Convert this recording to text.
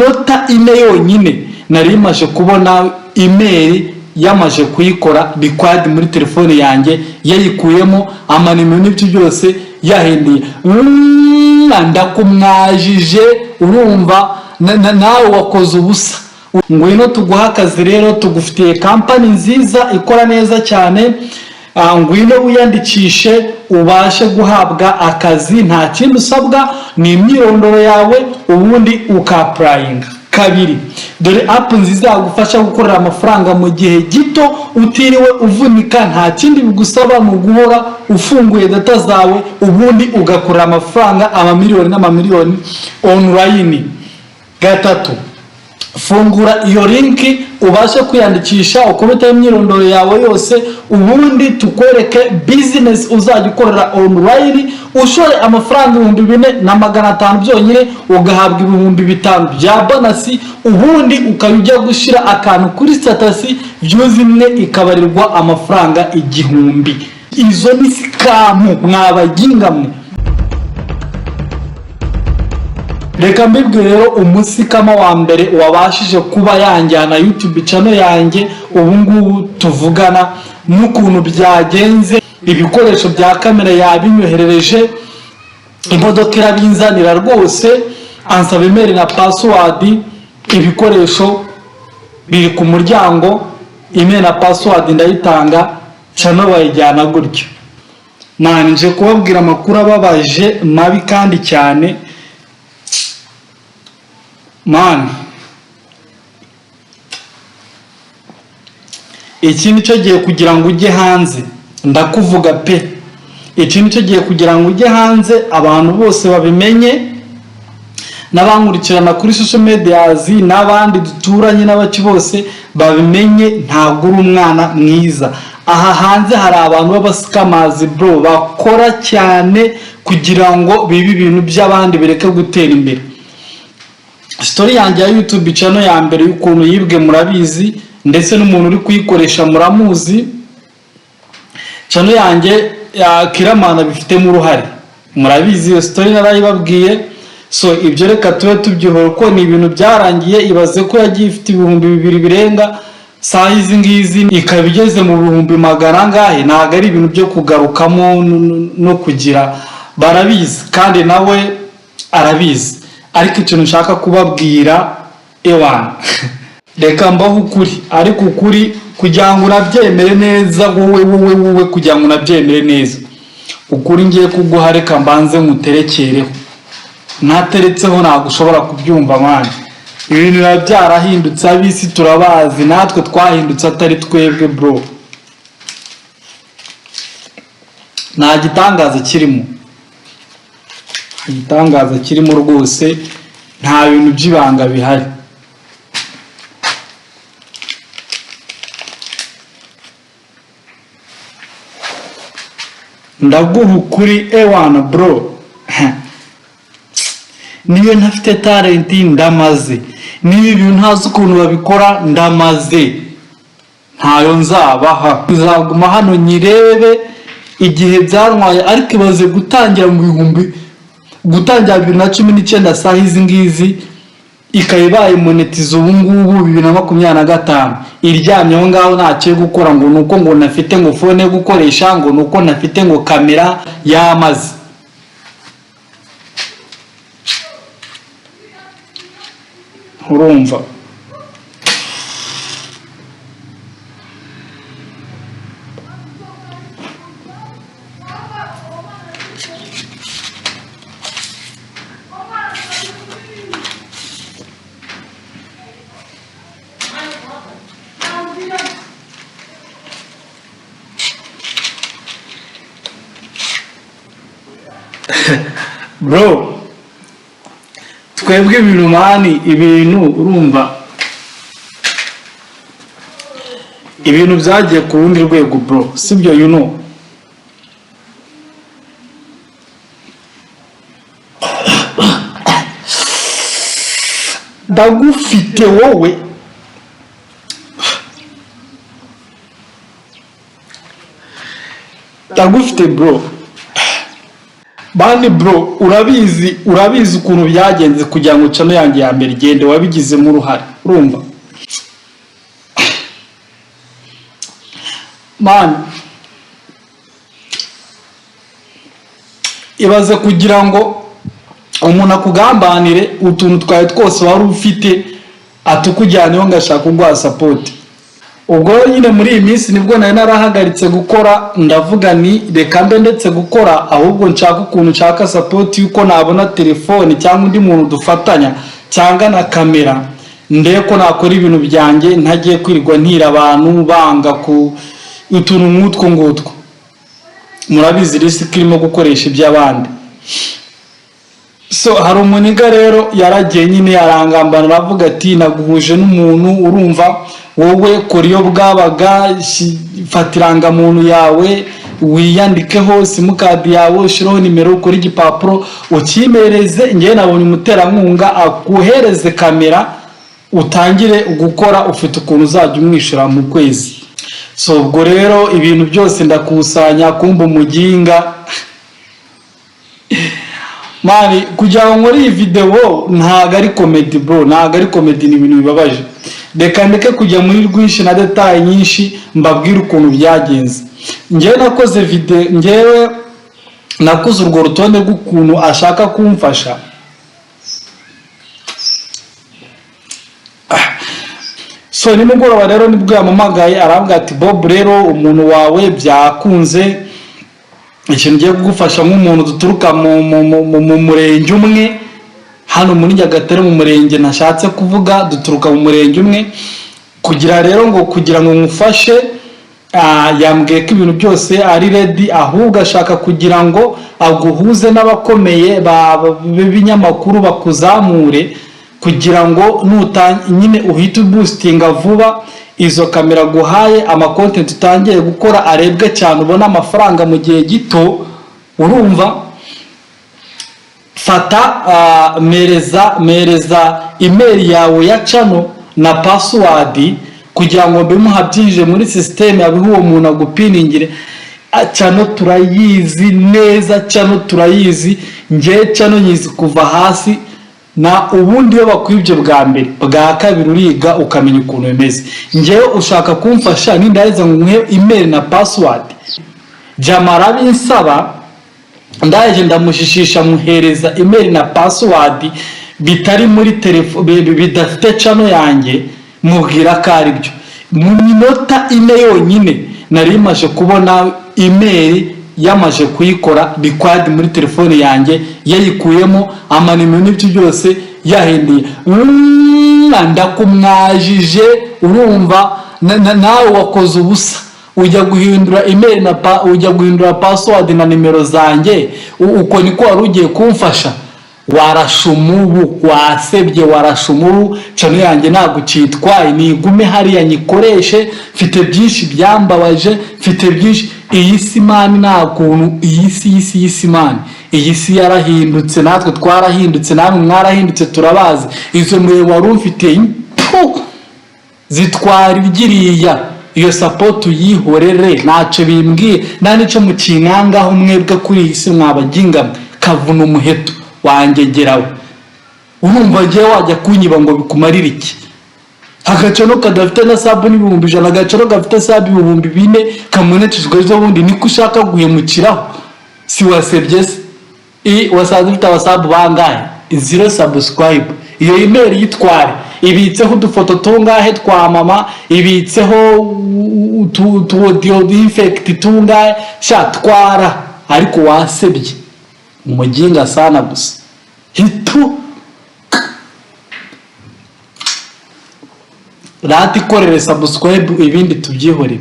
minota ine yonyine nari maje kubona email yamaje kuyikora required muri telefone yanjye, yayikuyemo amanimero n'ibyo byose yahendiye. Ndakumwajije, urumva nawe wakoze ubusa. Ngwino tuguha akazi rero, tugufitiye company nziza ikora neza cyane. Ngwino wiyandikishe ubashe guhabwa akazi, nta kintu usabwa, ni imyirondoro yawe ubundi ukaprayinga. Kabiri, dore app nziza yagufasha gukorera amafaranga mu gihe gito utiriwe uvunika, nta kindi bigusaba mu guhora ufunguye data zawe ubundi ugakorera amafaranga amamiliyoni n'amamiliyoni online. Gatatu, fungura iyo linki ubashe kwiyandikisha, ukubita imyirondoro yawe yose, ubundi tukwereke business uzajya ukorera online, ushore amafaranga 4,500 byonyine, ugahabwa 5,000 bya bonus, ubundi ukajya gushira akantu kuri status views imwe ikabarirwa amafaranga 1,000. Izo ni scam mwabagingamwe. Reka mbibwe rero umusikama wa mbere wabashije kuba yanjyana YouTube channel yanjye ubu ngubu tuvugana n'ukuntu byagenze. Ibikoresho bya kamera yabinyoherereje, imodoka irabinzanira rwose, ansaba email na password, ibikoresho biri ku muryango, email na password ndayitanga, channel bayijyana gutyo. Nanje kubabwira amakuru ababaje mabi kandi cyane. Man, iki nicyo gihe kugira ngo ujye hanze, ndakuvuga pe. Iki nicyo gihe kugira ngo ujye hanze, abantu bose babimenye, n'abankurikirana kuri social media n'abandi duturanye n'abaki bose babimenye. Ntabwo uri umwana mwiza. Aha hanze hari abantu b'abascammers bro, bakora cyane kugira ngo bibe ibintu by'abandi bireke gutera imbere. Story yanjye ya YouTube channel ya mbere y'ukuntu yibwe murabizi, ndetse n'umuntu uri kuyikoresha muramuzi. Channel yanjye ya Kiramana bifitemo uruhare, murabizi iyo story narayibabwiye. So ibyo reka tube tubyihora ko ni ibintu byarangiye. Ibaze ko yagiye ifite 2,000 birenga, saa izi ngizi ikaba igeze mu 100,000 ngahe. Ntago ari ibintu byo kugarukamo no kugira, barabizi kandi nawe arabizi. Ariko ikintu nshaka kubabwira ewana, reka mbaho ukuri, ariko ukuri kugira ngo unabyemere neza, wowe kugira ngo unabyemere neza, ukuri ngiye kuguha reka mbanze muterekereho. Nateretseho ntabwo ushobora kubyumva mwana. Ibintu byarahindutse, abisi turabazi, natwe twahindutse atari twebwe bro. Nta gitangaza kirimo, igitangaza kirimo rwose, nta bintu by'ibanga bihari. Ndaguha ukuri ewana bro. Niyo ntafite talent ndamaze, niyo ibintu ntazi ukuntu babikora ndamaze, ntayo nzabaha. Uzaguma hano nyirebe igihe byarwaye. Ariko ibaze gutangira mu 2019 saa izi ngizi ikayibaye monetize ubu ngubu 2025, iryamyeho ngaho ntacyo gukora, ngo nuko ngo nafite ngo phone yo gukoresha, ngo nuko nafite ngo kamera yamaze. Urumva bro, twebwe ibintu mani, ibintu urumva, ibintu byagiye ku rundi rwego bro, sibyo? You know, ndagufite wowe, ndagufite bro. bani bro, urabizi ukuntu byagenze kugira ngo channel yanjye ya mbere igende, wabigizemo uruhare, urumva man. Ibaze kugira ngo umuntu akugambanire utuntu twawe twose wari ufite atukujyaneho ngashaka kugwa support. Ubwo nyine muri iyi minsi nibwo nari narahagaritse gukora, ndavuga ni reka mbe ndetse gukora, ahubwo nshaka ukuntu nshaka support yuko nabona telefone cyangwa undi muntu dufatanya cyangwa na kamera, ndeko nakora ibintu byanjye ntagiye kwirirwa ntira abantu banga ku utuntu nk'utwo ngutwo. Murabizi risk irimo gukoresha iby'abandi. So hari umuniga rero yaragiye nyine yarangambana, aravuga ati naguhuje n'umuntu, urumva wowe koriyo bwabaga fatiranga muntu yawe wiyandikeho simukadi yawe, ushiraho nimero, ukora igipapuro ukimereze, ngiye nabonye umuterankunga akuhereze kamera utangire gukora, ufite ukuntu uzajya umwishura mu kwezi. So ubwo rero ibintu byose ndakusanya kumba umuginga mani kugira ngo nkore iyi video ntago ari comedy bro, ntago ari comedy, ni ibintu bibabaje. Reka ndeke kujya muri rwinshi na detail nyinshi mbabwira ukuntu byagenze. Ngewe nakoze video, ngewe nakoze urwo rutonde rw'ukuntu ashaka kumfasha. So nimugoroba rero nibwo yamamagaye arambwira ati Bob rero umuntu wawe byakunze, ikintu ngiye kugufasha nk'umuntu duturuka mu murenge umwe hano muri Nyagatare, mu murenge nashatse kuvuga duturuka mu murenge umwe, kugira rero ngo kugira ngo ngufashe yambwiye ko ibintu byose ari ready, ahubwo ashaka kugira ngo aguhuze n'abakomeye b'ibinyamakuru bakuzamure, kugira ngo nyine uhite boostinga vuba izo kamera guhaye, ama content tutangiye gukora arebwe cyane, ubona amafaranga mu gihe gito. Urumva fata mereza email yawe ya channel na password kugira ngo bimuha byinje muri system yabiho uwo muntu agupiningire. Channel turayizi neza, channel turayizi, nge channel nyizi kuva hasi na ubundi yo bakwibye bwa mbere bwa kabiri uriga ukamenya ukuntu bimeze. Ngewe ushaka kumfasha nindaheza nguhe email na password, Jamara binsaba ndaje ndamushishisha muhereza email na password bitari muri telefone, bidafite channel yanjye, mubwira ko ari byo. Mu minota ine yonyine nari maje kubona email yamaje kuyikora record muri telefone yanjye, yayikuyemo amanimero n'ibyo byose yahendiye. Ndakumwajije, urumva nawe wakoze ubusa, ujya guhindura email na ujya guhindura password na nimero zanjye, uko niko wari ugiye kumfasha. Warashumubu, wasebye warashumubu, channel yanjye ntago cyitwaye, nigume hariya nyikoreshe, mfite byinshi byambabaje, mfite byinshi. Iyi si mani nta kuntu, iyi si mani, iyi si yarahindutse, natwe twarahindutse, namwe mwarahindutse, turabazi. Izo mwe wari ufite zitwara igiriya, iyo support uyihorere, ntacyo bimbwiye, nta nico mukinangaho mwebwe kuri iyi si mwabaginga kavuna umuheto wangegerawe. Urumva ngiye wajya kunyiba ngo bikumarira iki? Agacano kadafite na sabu n'ibihumbi 100, agacano gafite sabu ibihumbi 4 kamunetijwe zo bundi niko ushaka guhemukiraho. Si wasebye se? Wasaza ufite abasabu bangahe? 0 subscribe. Iyo email yitware, ibitseho udufoto tungahe twa mama, ibitseho audio defect tungahe, shatwara. Ariko wasebye umuginga sana gusa. Hitu rati korere subscribe, ibindi tubyihore.